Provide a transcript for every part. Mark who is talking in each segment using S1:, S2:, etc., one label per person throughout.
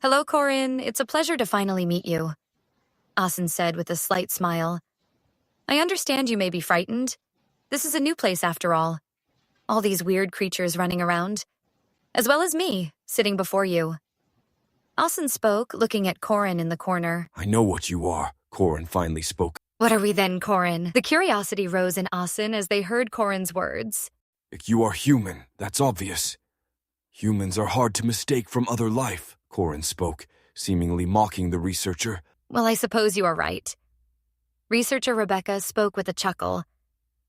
S1: Hello, Corrin. It's a pleasure to finally meet you, Asen said with a slight smile. I understand you may be frightened. This is a new place after all. All these weird creatures running around, as well as me, sitting before you. Asen spoke, looking at Corrin in the corner.
S2: I know what you are, Corrin finally spoke.
S1: What are we then, Corrin? The curiosity rose in Asen as they heard Corrin's words.
S2: You are human, that's obvious. Humans are hard to mistake from other life, Corrin spoke, seemingly mocking the researcher.
S1: Well, I suppose you are right. Researcher Rebecca spoke with a chuckle.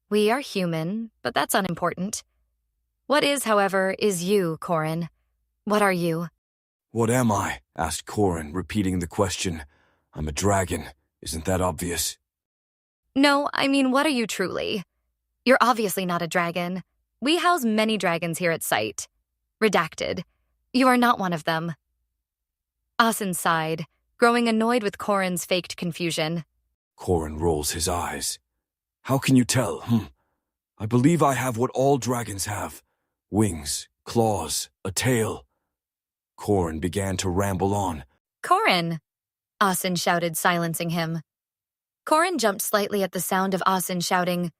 S1: We are human, but that's unimportant. What is, however, is you, Corrin? What are you?
S2: What am I? Asked Corrin, repeating the question. I'm a dragon. Isn't that obvious?
S1: No, I mean, what are you truly? You're obviously not a dragon. We house many dragons here at site. Redacted. You are not one of them. Asen sighed, growing annoyed with Corrin's faked confusion.
S2: Corrin rolls his eyes. How can you tell, I believe I have what all dragons have. Wings, claws, a tail. Corrin began to ramble on.
S1: Corrin! Asen shouted, silencing him. Corrin jumped slightly at the sound of Asen shouting,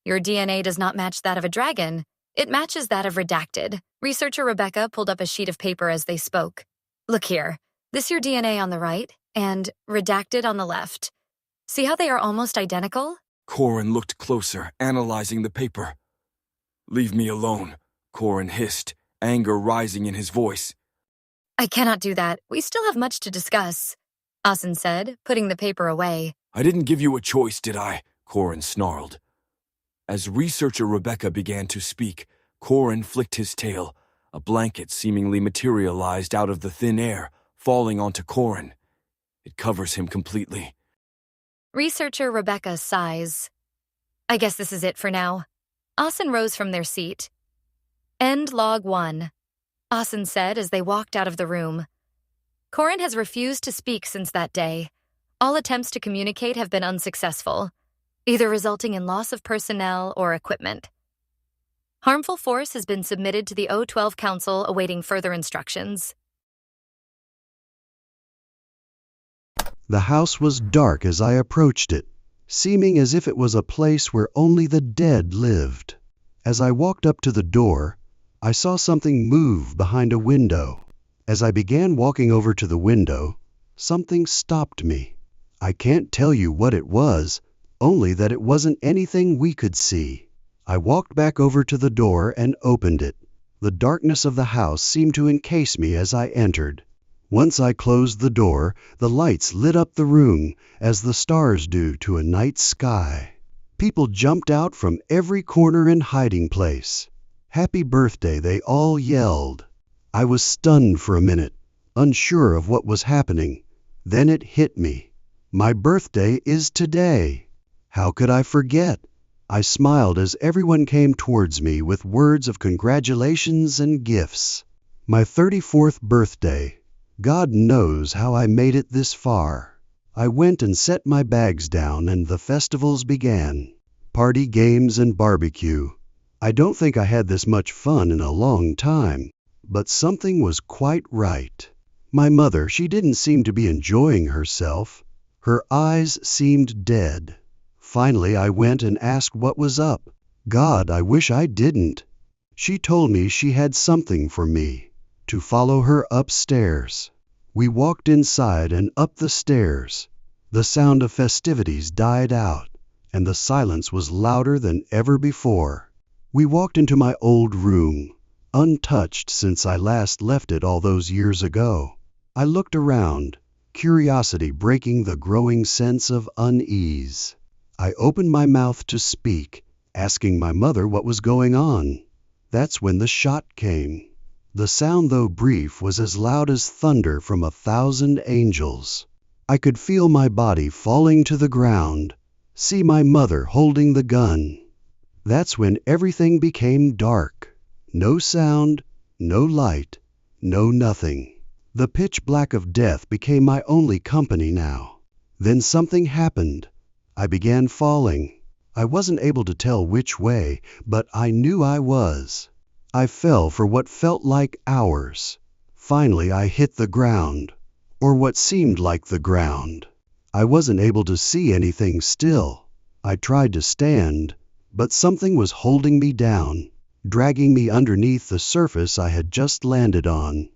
S1: Your DNA does not match that of a dragon. It matches that of Redacted. Researcher Rebecca pulled up a sheet of paper as they spoke. Look here. This your DNA on the right, and Redacted on the left. See how they are almost identical?
S2: Corrin looked closer, analyzing the paper. Leave me alone, Corrin hissed, anger rising in his voice.
S1: I cannot do that. We still have much to discuss, Asen said, putting the paper away.
S2: I didn't give you a choice, did I? Corrin snarled. As researcher Rebecca began to speak, Corrin flicked his tail. A blanket seemingly materialized out of the thin air, falling onto Corrin. It covers him completely.
S1: Researcher Rebecca sighs. I guess this is it for now. Asen rose from their seat. End log 1, Asen said as they walked out of the room. Corrin has refused to speak since that day. All attempts to communicate have been unsuccessful, either resulting in loss of personnel or equipment. Harmful force has been submitted to the O12 Council awaiting further instructions.
S3: The house was dark as I approached it, seeming as if it was a place where only the dead lived. As I walked up to the door, I saw something move behind a window. As I began walking over to the window, something stopped me. I can't tell you what it was, only that it wasn't anything we could see. I walked back over to the door and opened it. The darkness of the house seemed to encase me as I entered. Once I closed the door, the lights lit up the room as the stars do to a night sky. People jumped out from every corner and hiding place. Happy birthday, they all yelled. I was stunned for a minute, unsure of what was happening. Then it hit me. My birthday is today. How could I forget? I smiled as everyone came towards me with words of congratulations and gifts. My 34th birthday. God knows how I made it this far. I went and set my bags down and the festivals began. Party, games, and barbecue. I don't think I had this much fun in a long time, but something was quite right. My mother, she didn't seem to be enjoying herself. Her eyes seemed dead. Finally, I went and asked what was up. God, I wish I didn't. She told me she had something for me, to follow her upstairs. We walked inside and up the stairs. The sound of festivities died out, and the silence was louder than ever before. We walked into my old room, untouched since I last left it all those years ago. I looked around, curiosity breaking the growing sense of unease. I opened my mouth to speak, asking my mother what was going on. That's when the shot came. The sound, though brief, was as loud as thunder from 1,000 angels. I could feel my body falling to the ground, see my mother holding the gun. That's when everything became dark. No sound, no light, no nothing. The pitch black of death became my only company now. Then something happened. I began falling. I wasn't able to tell which way, but I knew I was. I fell for what felt like hours. Finally, I hit the ground, or what seemed like the ground. I wasn't able to see anything still. I tried to stand, but something was holding me down, dragging me underneath the surface I had just landed on.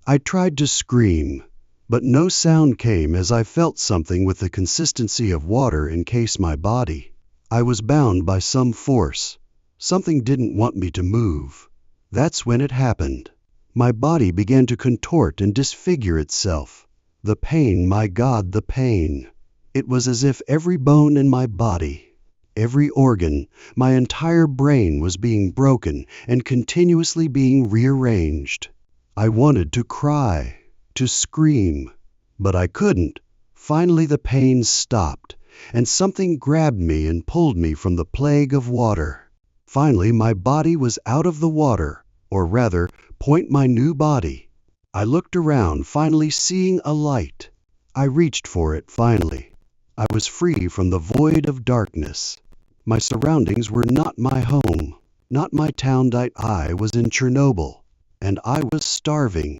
S3: I tried to scream, but no sound came as I felt something with the consistency of water encase my body. I was bound by some force. Something didn't want me to move. That's when it happened. My body began to contort and disfigure itself. The pain, my God, the pain. It was as if every bone in my body, every organ, my entire brain was being broken and continuously being rearranged. I wanted to cry, to scream, but I couldn't. Finally the pain stopped, and something grabbed me and pulled me from the plague of water. Finally my body was out of the water, or rather, point my new body. I looked around, finally seeing a light. I reached for it finally. I was free from the void of darkness. My surroundings were not my home, not my town. I was in Chernobyl, and I was starving.